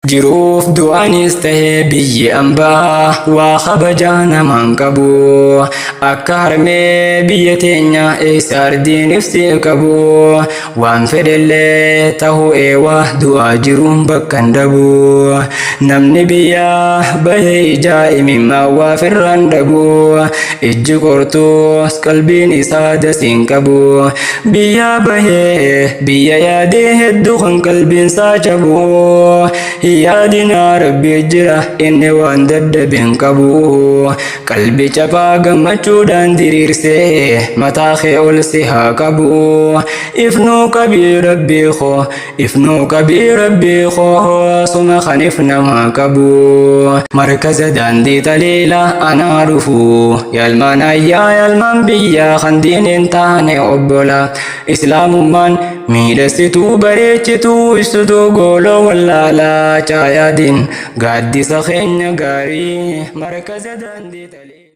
Jiruuf du'aanis tahee biyyi ambaa waa kabajaa namaan qabu. Akka harmee biyya teenya eessa ardiin ibsee qabu. Waan fedhellee tahuu eewaa du'aa jiruun bakka hin dhabu. Namni biyyaa bahee ijaa imimmaa waa firraan dhabu. Ijji qortuus qalbiin isaa dasiin qabu. Biyyaa bahee biyya yaadee hedduu kan qalbiin isaa cabu. Yaadina Rabbi jira inni waan dadhabeen qabu. Qalbii cabaa gammachuudhaan diriirsee mataa kee ol si haa qabu. Ifnuu qabii Rabbii koo, ifnuu qabii Rabbii koo, suma kan if namaa qabu. Markaza daandii taliila anaa dhufu, yaalmaan ayyaa yaalmaan biyyaa kan diiniin taane obbola. Islaamummaan miidhasituu bareechituu ibsituu gooloo wallaalaa. Caayyaadin gaaddisa keenya gaarii markaza daandii taliila.